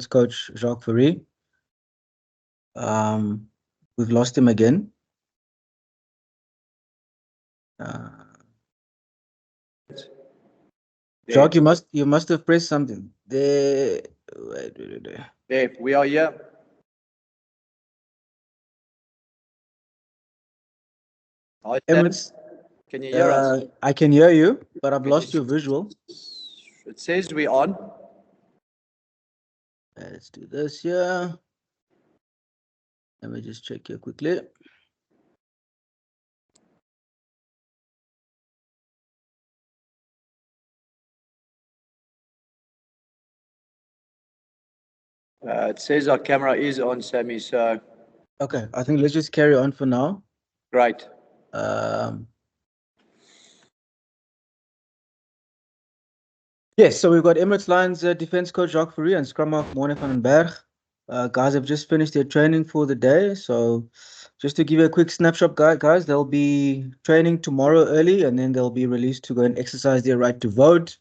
coach Jacques Fourie. We've lost him again. Jacques, you must have pressed something. There. There, we are here. Hi, Emirates, can you hear us? I can hear you, but I've lost your visual. It says we're on. Let's do this here. Let me just check here quickly. It says our camera is on, Sammy, so Okay, I think let's just carry on for now. great. Yes, so we've got Emirates Lions defense coach Jacques Fourie and scrum half Morne van Berg. Guys have just finished their training for the day. So just to give you a quick snapshot, guys, they'll be training tomorrow early and then they'll be released to go and exercise their right to vote.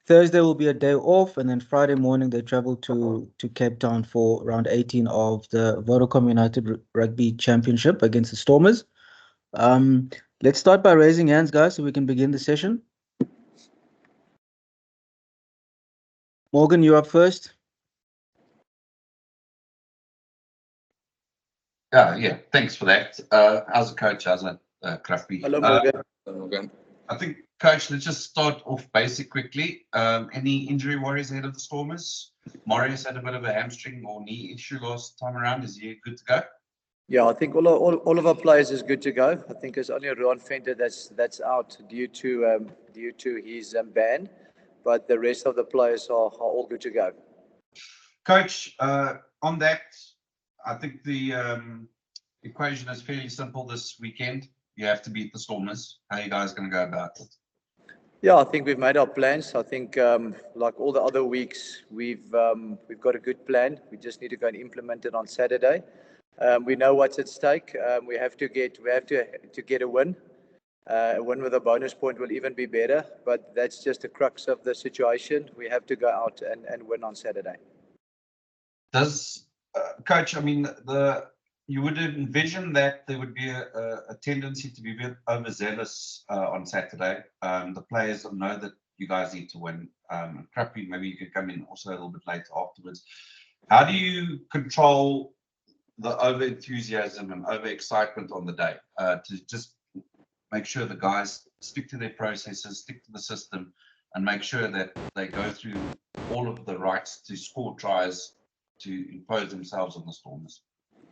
Thursday will be a day off, and then Friday morning they travel to Cape Town for round 18 of the Vodacom United Rugby Championship against the Stormers. Let's start by raising hands, guys, so we can begin the session. Morgan, you're up first. Yeah, thanks for that. How's the coach? How's it, Crafty? Hello, Morgan. I think, Coach, let's just start off basic quickly. Any injury worries ahead of the Stormers? Marius had a bit of a hamstring or knee issue last time around. Is he good to go? Yeah, I think all of our players is good to go. I think it's only Ruan Venter that's out due to his ban, but the rest of the players are all good to go. Coach, on that, I think the equation is fairly simple this weekend. You have to beat the Stormers. How are you guys going to go about it? Yeah, I think we've made our plans. I think, like all the other weeks, we've got a good plan. We just need to go and implement it on Saturday. We know what's at stake. We have to get a win. A win with a bonus point will even be better. But that's just the crux of the situation. We have to go out and win on Saturday. Does Coach? I mean, you would envision that there would be a tendency to be a bit overzealous on Saturday. The players know that you guys need to win. Crappy, maybe you could come in also a little bit later afterwards. How do you control the over enthusiasm and over excitement on the day to just make sure the guys stick to their processes, stick to the system, and make sure that they go through all of the rights to score tries to impose themselves on the Stormers?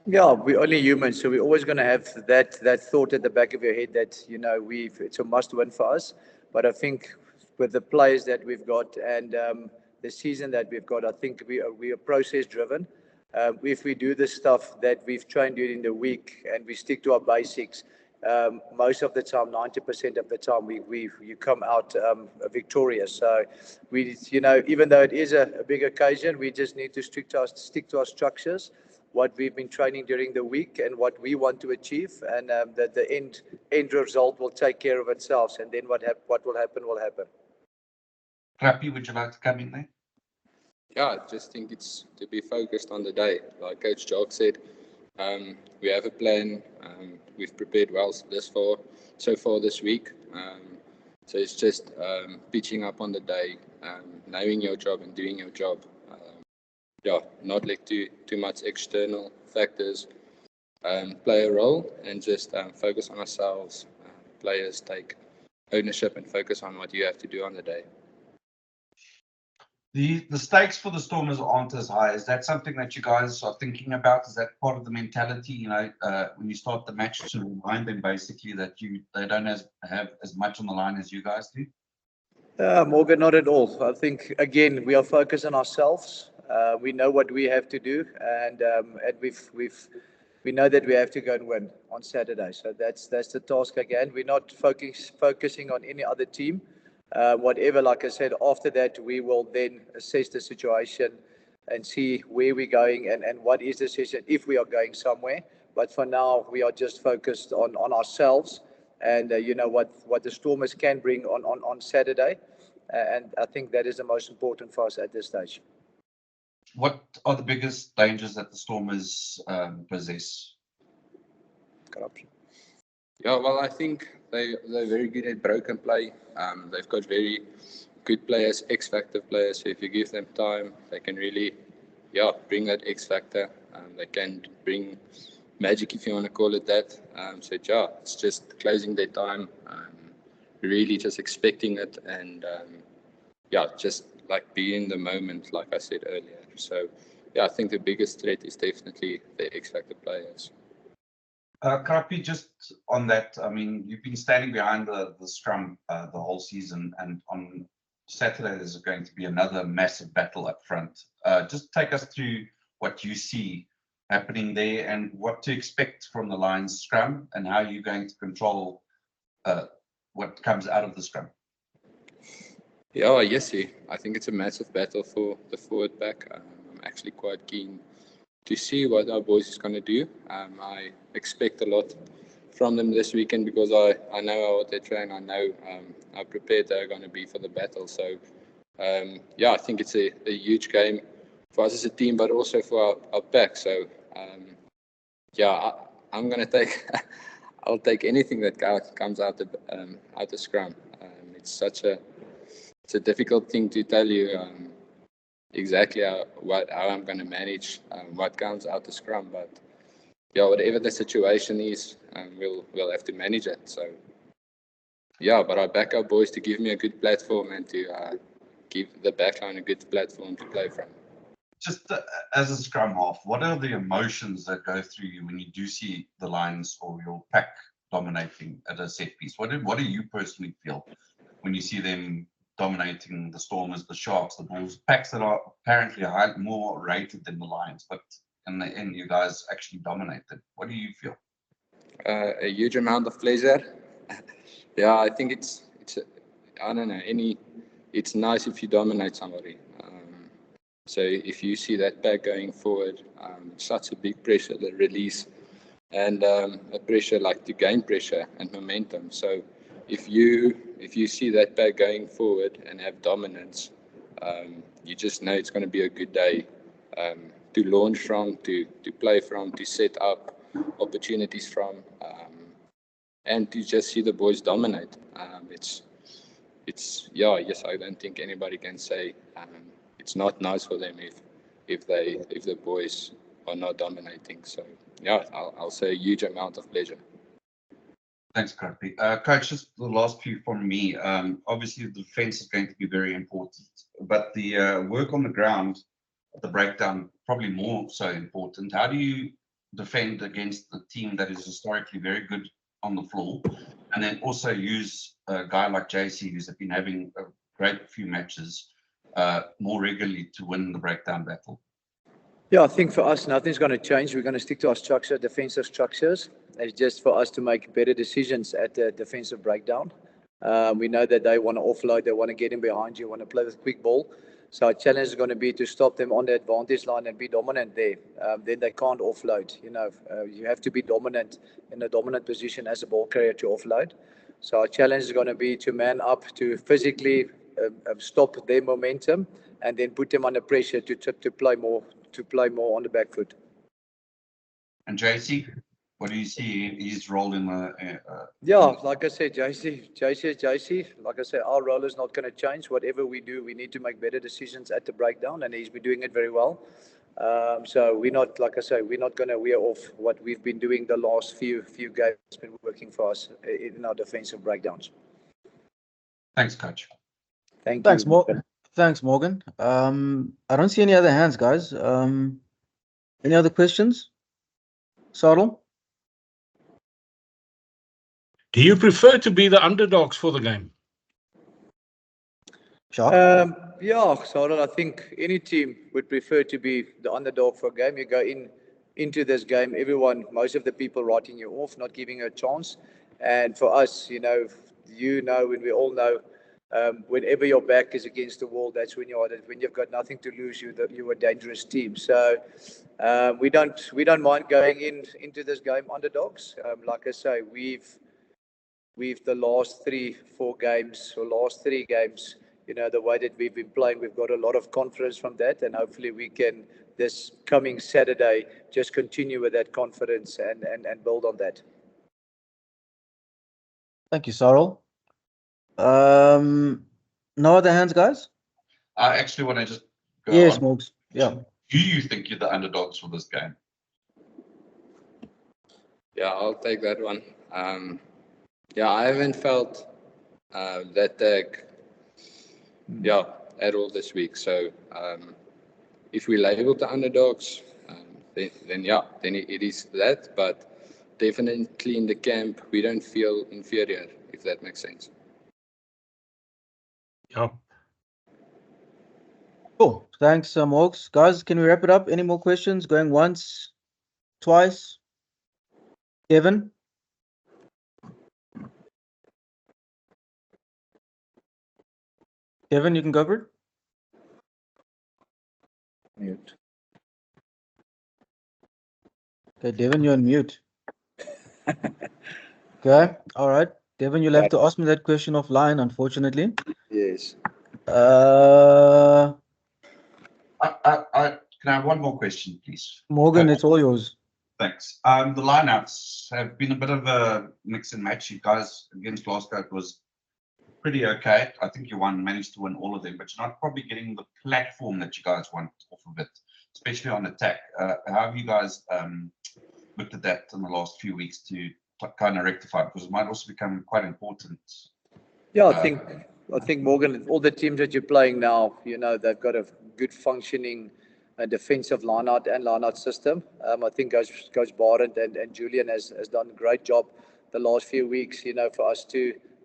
Yeah, we're only human, so we're always going to have that thought at the back of your head that it's a must-win for us. But I think with the players that we've got and the season that we've got, I think we are process-driven. If we do the stuff that we've trained during the week and we stick to our basics, most of the time, 90% of the time, you come out victorious. So even though it is a big occasion, we just need to stick to our structures, what we've been training during the week and what we want to achieve, and that the end result will take care of itself, and then what will happen will happen. Crappy, would you like to come in there? Yeah, I just think it's to be focused on the day. Like Coach Jaque said, we have a plan. We've prepared well so far this week. So it's just pitching up on the day, knowing your job and doing your job. Not let too much external factors play a role, and just focus on ourselves. Players take ownership and focus on what you have to do on the day. The stakes for the Stormers aren't as high. Is that something that you guys are thinking about? Is that part of the mentality? When you start the match, to remind them basically that they don't have as much on the line as you guys do. Morgan, not at all. I think again we are focused on ourselves. We know what we have to do, and we know that we have to go and win on Saturday. So that's the task again. We're not focusing on any other team. Whatever, like I said, after that we will then assess the situation and see where we're going and what is the decision if we are going somewhere. But for now, we are just focused on ourselves and what the Stormers can bring on Saturday. And I think that is the most important for us at this stage. What are the biggest dangers that the Stormers possess? Corruption. Yeah, well, I think they're very good at broken play. They've got very good players, X factor players. So if you give them time, they can really, bring that X factor. They can bring magic, if you want to call it that. It's just closing their time, really just expecting it, and just like being in the moment, like I said earlier. So I think the biggest threat is definitely the X factor players. Krapi, just on that, I mean, you've been standing behind the scrum the whole season, and on Saturday there's going to be another massive battle up front. Just take us through what you see happening there and what to expect from the Lions scrum and how you're going to control what comes out of the scrum. Yeah, yes, I think it's a massive battle for the forward back. I'm actually quite keen to see what our boys is going to do. I expect a lot from them this weekend because I know how they train. I know how prepared they're going to be for the battle. So, I think it's a huge game for us as a team, but also for our back. So, I'm going to take I'll take anything that comes out the scrum. It's a difficult thing to tell you exactly how I'm going to manage what comes out the scrum, but whatever the situation is, we'll have to manage it. So but I back our boys to give me a good platform and to give the backline a good platform to play from. Just as a scrum half, what are the emotions that go through you when you do see the Lions or your pack dominating at a set piece? What do you personally feel when you see them dominating the Stormers, the Sharks, the Bulls, packs that are apparently more rated than the Lions, but in the end, you guys actually dominate them? What do you feel? A huge amount of pleasure. I think I don't know, it's nice if you dominate somebody. So if you see that pack going forward, it's such a big pressure, the release, and a pressure like to gain pressure and momentum. So if you see that pack going forward and have dominance, you just know it's going to be a good day to launch from, to play from, to set up opportunities from, and to just see the boys dominate. Yes, I don't think anybody can say it's not nice for them if the boys are not dominating. So I'll say a huge amount of pleasure. Thanks, Krapi. Coach, just the last few from me. Obviously, the defense is going to be very important, but the work on the ground, the breakdown, probably more so important. How do you defend against a team that is historically very good on the floor, and then also use a guy like JC, who's been having a great few matches more regularly to win the breakdown battle? Yeah, I think for us, nothing's going to change. We're going to stick to our structure, defensive structures. It's just for us to make better decisions at the defensive breakdown. We know that they want to offload, they want to get in behind you, want to play with quick ball. So our challenge is going to be to stop them on the advantage line and be dominant there. Then they can't offload. You have to be dominant in a dominant position as a ball carrier to offload. So our challenge is going to be to man up, to physically stop their momentum, and then put them under pressure to play more on the back foot. And JC, what do you see his role in the? Like I said, JC is JC. Like I said, our role is not going to change. Whatever we do, we need to make better decisions at the breakdown, and he's been doing it very well. So we're not, like I say, we're not going to wear off what we've been doing the last few games. It's been working for us in our defensive breakdowns. Thanks, Coach. Thanks, Morgan. Thanks, Morgan. I don't see any other hands, guys. Any other questions? Sarl? Do you prefer to be the underdogs for the game? Sure. Sarl, I think any team would prefer to be the underdog for a game. You go into this game, most of the people writing you off, not giving you a chance. And for us, and we all know, whenever your back is against the wall, that's when you've got nothing to lose. You're a dangerous team. So we don't mind going into this game underdogs. Like I say, we've the last 3 games, the way that we've been playing, we've got a lot of confidence from that, and hopefully we can, this coming Saturday, just continue with that confidence and build on that. Thank you, Cyril. No other hands, guys? I actually want to just go Yes, on. Morgs. Yeah. Do you think you're the underdogs for this game? Yeah, I'll take that one. Yeah, I haven't felt that tag, at all this week. So if we label the underdogs, then it is that. But definitely in the camp, we don't feel inferior, if that makes sense. Yeah. Cool. Thanks, Morgs. Guys, can we wrap it up? Any more questions? Going once, twice? Kevin? Kevin, you can go for it. Mute. Okay, Devin, you're on mute. Okay, all right. Devin, you'll have to ask me that question offline, unfortunately. Yes. Can I have one more question, please? Morgan, it's all yours. Thanks. The lineouts have been a bit of a mix and match. You guys against Glasgow, it was pretty okay. I think you managed to win all of them, but you're not probably getting the platform that you guys want off of it, especially on attack. How have you guys looked at that in the last few weeks to kind of rectify it? Because it might also become quite important. Yeah, I think Morgan, all the teams that you're playing now, they've got a good functioning defensive line-out and line-out system. I think Coach Barend and Julian has done a great job the last few weeks, for us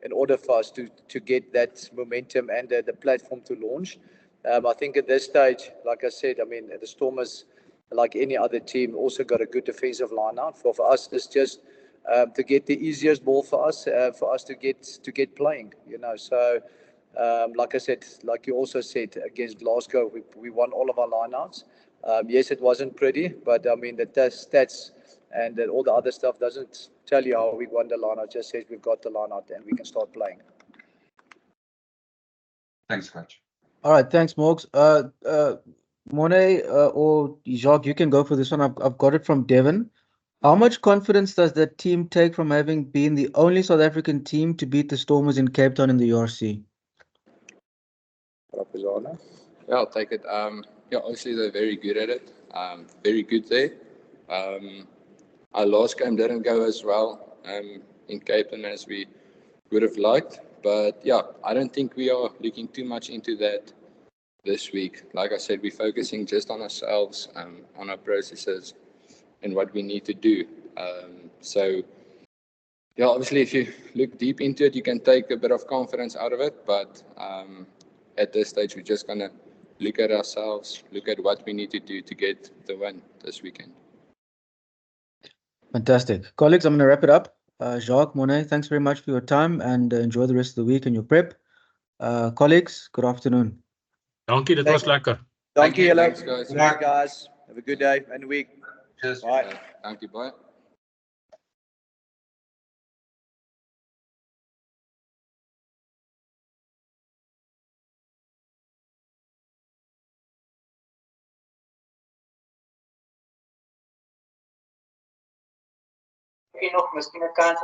in order for us to get that momentum and the platform to launch. I think at this stage, like I said, the Stormers, like any other team, also got a good defensive line-out. For us, it's just to get the easiest ball for us to get playing. So like I said, like you also said, against Glasgow, we won all of our lineouts. Yes, it wasn't pretty, but the stats and all the other stuff doesn't tell you how we won the lineout. Just says we've got the lineout and we can start playing. Thanks, Coach. All right, thanks, Morgs. Morne or Jacques, you can go for this one. I've got it from Devin. How much confidence does that team take from having been the only South African team to beat the Stormers in Cape Town in the URC? Yeah, I'll take it. Obviously they're very good at it. Very good there. Our last game didn't go as well in Cape Town as we would have liked. But yeah, I don't think we are looking too much into that this week. Like I said, we're focusing just on ourselves, on our processes and what we need to do. So yeah, obviously if you look deep into it, you can take a bit of confidence out of it. But at this stage, we're just going to look at ourselves, look at what we need to do to get the win this weekend. Fantastic. Colleagues, I'm going to wrap it up. Jacques, Morne, thanks very much for your time and enjoy the rest of the week and your prep. Colleagues, good afternoon. Dankie, dit was lekker. Thank you, Thanks, guys. guys. Have a good day and week. Cheers. Bye. Thank you, bye. Nog miskien 'n kans